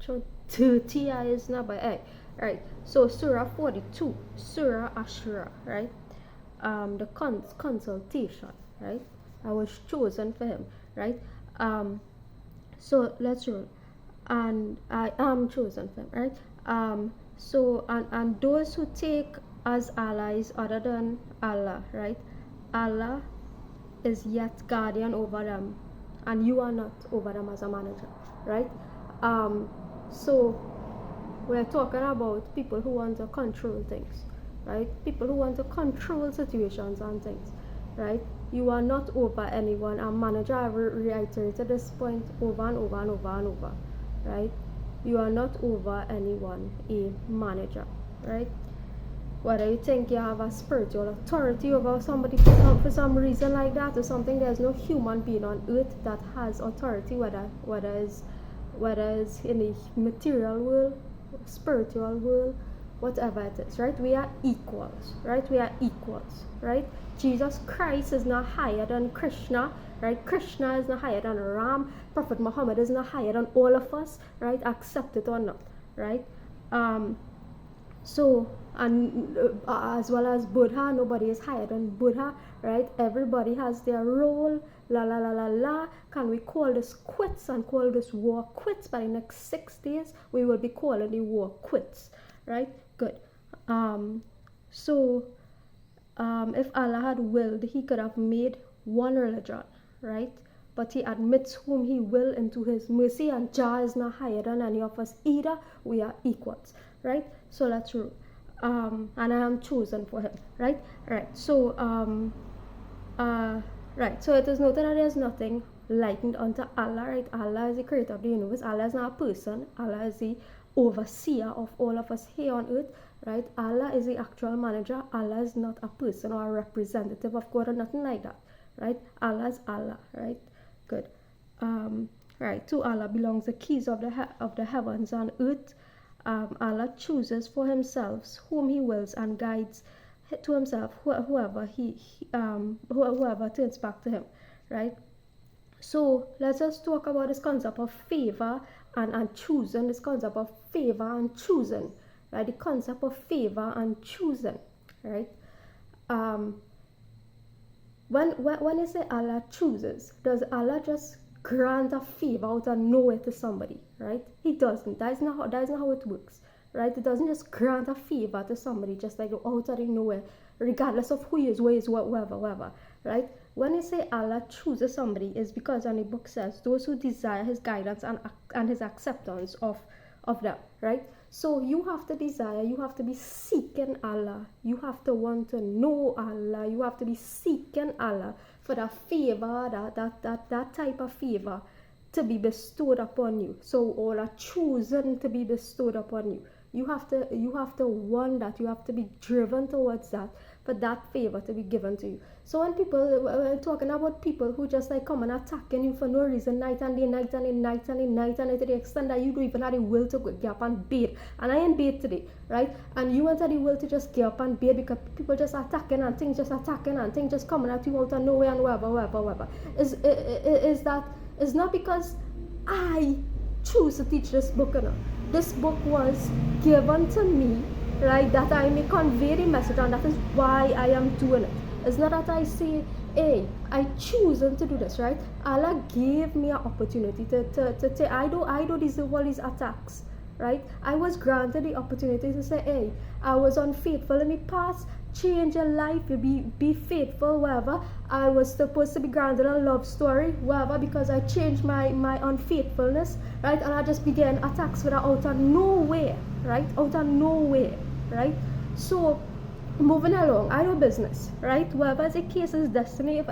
show 30 eyes now by eye, right? So Surah 42, Surah ash-Shura, right? The consultation, right? I was chosen for him, right? So let's roll. And I am chosen for him, right? So and those who take as allies other than Allah, right? Allah is yet guardian over them, and you are not over them as a manager, right? So we're talking about people who want to control things, right? People who want to control situations and things, right? You are not over anyone. A manager, I will reiterate this point over and over and over and over, right? You are not over anyone, a manager, right? Whether you think you have a spiritual authority over somebody for some reason like that or something, there's no human being on earth that has authority, whether it's in the material world, spiritual world, whatever it is, right? We are equals, right? We are equals, right? Jesus Christ is not higher than Krishna, right? Krishna is not higher than Ram. Prophet Muhammad is not higher than all of us, right? Accept it or not, right? So, and as well as Buddha, nobody is higher than Buddha, right? Everybody has their role. La la la la la. Can we call this quits and call this war quits? By the next 6 days, we will be calling the war quits, right? Good. If Allah had willed, he could have made one religion, right? But he admits whom he will into his mercy, and Jah is not higher than any of us either. We are equals, right? So let's rule. And I am chosen for him, right? Right. So right. So it is noted that there is nothing likened unto Allah, right? Allah is the creator of the universe. Allah is not a person. Allah is the overseer of all of us here on earth, right? Allah is the actual manager. Allah is not a person or a representative of God or nothing like that, right? Allah is Allah, right? Good. Right. To Allah belongs the keys of the heavens and earth. Allah chooses for himself whom he wills and guides to himself whoever whoever turns back to him, right? So let's just talk about this concept of favor and choosing, this concept of favor and choosing, right? The concept of favor and choosing, right? When you say Allah chooses, does Allah just grant a favor out of nowhere to somebody, right? He doesn't. That is not how it works, right? It doesn't just grant a favor to somebody just like out of nowhere, regardless of who he is, where he is, whatever, right? When you say Allah chooses somebody, is because, and the book says, those who desire his guidance and his acceptance of them, right? So you have to desire, you have to be seeking Allah, you have to want to know Allah, you have to be seeking Allah for that favor, that type of favor to be bestowed upon you. So, or a choosing to be bestowed upon you. You have to want that, you have to be driven towards that, for that favor to be given to you. So when we're talking about people who just like come and attacking you for no reason, night and day, night and day, night and day, night and day, to the extent that you don't even have the will to get up and bathe. And I ain't bathe today, right? And you want the will to just get up and bathe because people just attacking and things just attacking and things just coming at you out of nowhere and whatever. Is not because I choose to teach this book, you know. This book was given to me, right, that I may convey the message, and that is why I am doing it. It's not that I say, hey, I choose to do this, right? Allah gave me an opportunity to I don't deserve all these attacks, right? I was granted the opportunity to say, hey, I was unfaithful in the past, change your life, you be faithful, whatever. I was supposed to be granted a love story, whatever, because I changed my unfaithfulness, right? And I just began attacks with out of nowhere, right? Out of nowhere, right? So moving along, I know business, right? Whatever the case is destiny, if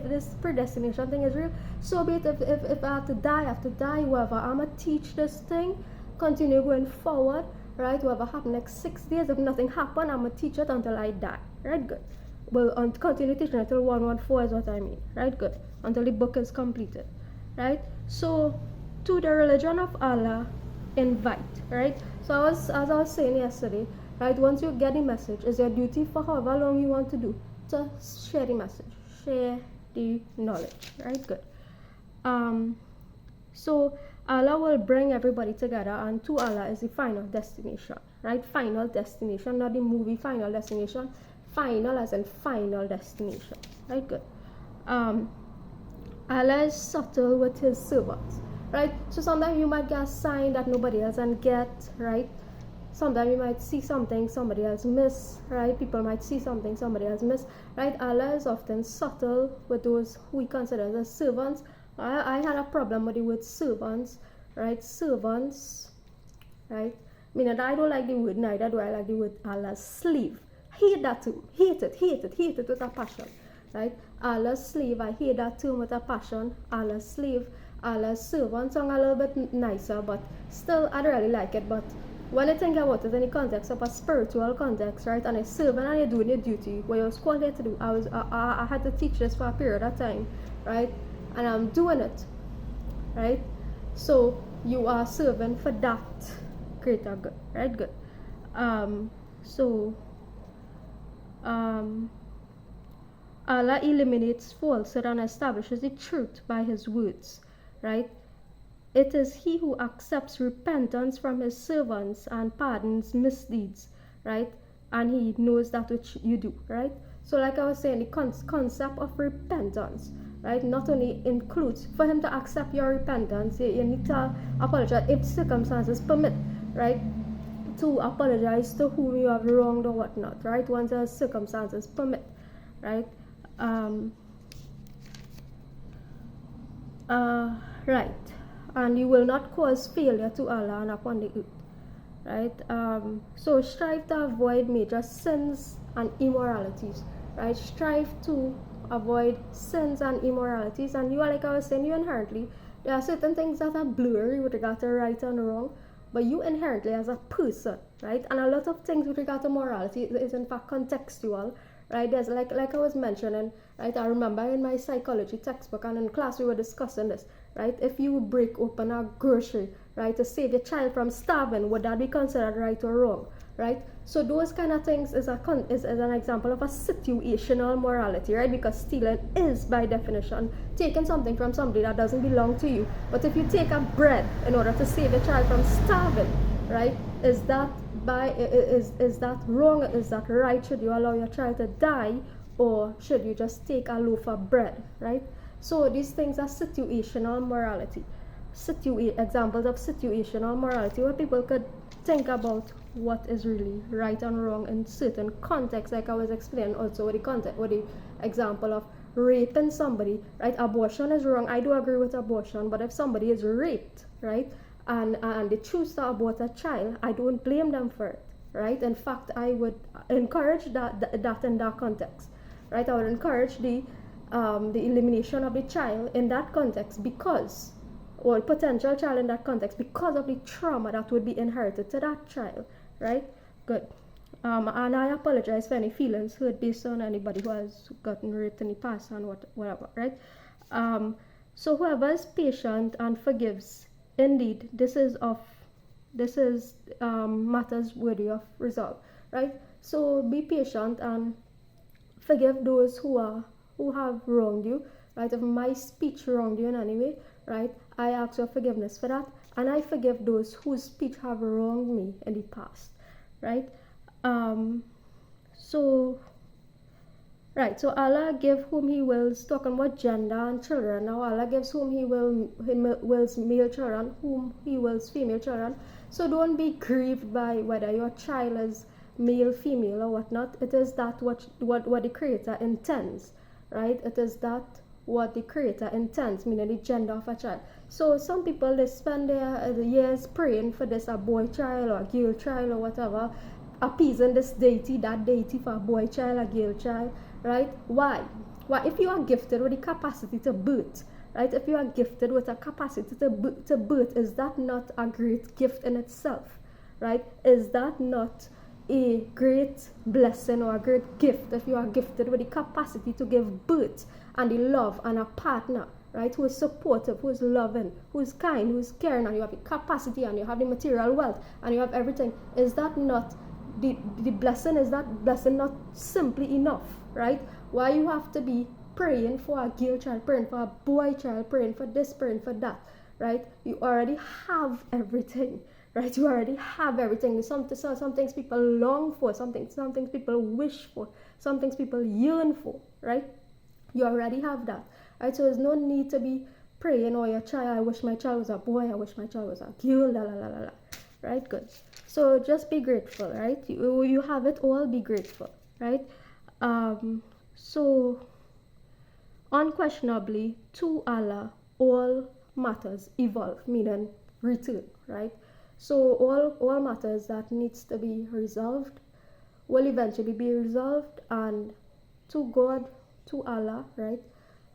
this predestination thing is real, so be it. If I have to die, whatever. I'ma teach this thing, continue going forward, right? Whatever happen next 6 days, if nothing happen, I'ma teach it until I die, right? Good. Well, continue teaching until 114 is what I mean, right? Good. Until the book is completed, right? So to the religion of Allah, invite, right? So as I was saying yesterday, right, once you get the message, it's your duty for however long you want to do to share the message, share the knowledge, right? Good. So Allah will bring everybody together, and to Allah is the final destination, right? Final destination, not the movie Final Destination. Final as in final destination, right? Good. Allah is subtle with his servants, right? So sometimes you might get a sign that nobody else can get, right? Sometimes you might see something somebody else miss, right? People might see something somebody else miss, right? Allah is often subtle with those who we consider as servants. I had a problem with the word servants, right? Servants, right? I mean, I don't like the word, neither do I like the word Allah's slave. Hate that too. Hate it with a passion, right? Allah's slave, I hate that term with a passion. Allah's slave, Allah's servant sound a little bit nicer, but still, I don't really like it. But when I think about it in the context of a spiritual context, right, and a servant and you're doing your duty, what you're called here to do, I had to teach this for a period of time, right, and I'm doing it, right, so you are serving for that greater good, right, good, Allah eliminates falsehood and establishes the truth by his words, right? It is he who accepts repentance from his servants and pardons misdeeds, right? And he knows that which you do, right? So like I was saying, the concept of repentance, right, not only includes, for him to accept your repentance, you need to apologize if circumstances permit, right? To apologize to whom you have wronged or whatnot, right? Once the circumstances permit, right? Right. And you will not cause failure to Allah and upon the earth, right? So strive to avoid major sins and immoralities, right? Strive to avoid sins and immoralities. And you are, like I was saying, you inherently, there are certain things that are blurry with regard to right and wrong, but you inherently as a person, right? And a lot of things with regard to morality is in fact contextual, right? There's like I was mentioning, right? I remember in my psychology textbook and in class we were discussing this, right? If you break open a grocery, right, to save your child from starving, would that be considered right or wrong, right? So those kind of things is an example of a situational morality, right? Because stealing is by definition taking something from somebody that doesn't belong to you. But if you take a bread in order to save your child from starving, right, is that wrong? Is that right? Should you allow your child to die, or should you just take a loaf of bread, right? So these things are situational morality. Examples of situational morality where people could think about what is really right and wrong in certain contexts, like I was explaining also with the example of raping somebody, right? Abortion is wrong. I do agree with abortion, but if somebody is raped, right, and they choose to abort a child, I don't blame them for it, right? In fact, I would encourage that in that context, right? I would encourage the elimination of the child in that context because, or potential child in that context, because of the trauma that would be inherited to that child, right? Good. And I apologize for any feelings hurt based on anybody who has gotten raped in the past and whatever, right? So whoever is patient and forgives, indeed, this is matters worthy of resolve, right? So be patient and forgive those who have wronged you, right? If my speech wronged you in any way, right, I ask your forgiveness for that, and I forgive those whose speech have wronged me in the past, right? So Allah give whom he wills, talking about gender and children. Now Allah gives whom he wills male children, whom he wills female children. So don't be grieved by whether your child is male, female, or whatnot. It is that what the Creator intends, right? It is that what the Creator intends, meaning the gender of a child. So some people, they spend their years praying for this, a boy child or a girl child or whatever, appeasing this deity, that deity for a boy child, a girl child, right? Why? If you are gifted with the capacity to birth, right? If you are gifted with a capacity to birth, is that not a great gift in itself, right? Is that not a great blessing or a great gift if you are gifted with the capacity to give birth and the love and a partner, right, who is supportive, who is loving, who is kind, who is caring, and you have the capacity and you have the material wealth and you have everything? Is that not the blessing? Is that blessing not simply enough, right? Why you have to be praying for a girl child, praying for a boy child, praying for this, praying for that, right? You already have everything, right? You already have everything. Some things people long for, some things people wish for, some things people yearn for, right? You already have that, right? So there's no need to be praying, oh, your child, I wish my child was a boy, I wish my child was a girl, la la la la la, right? Good. So just be grateful, right? You have it all, be grateful, right? So unquestionably, to Allah, all matters evolve, meaning return, right? So all matters that needs to be resolved will eventually be resolved, and to God, to Allah, right?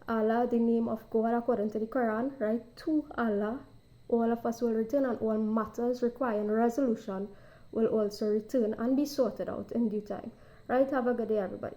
Allah, the name of God according to the Quran, right? To Allah, all of us will return, and all matters requiring resolution will also return and be sorted out in due time, right? Have a good day, everybody.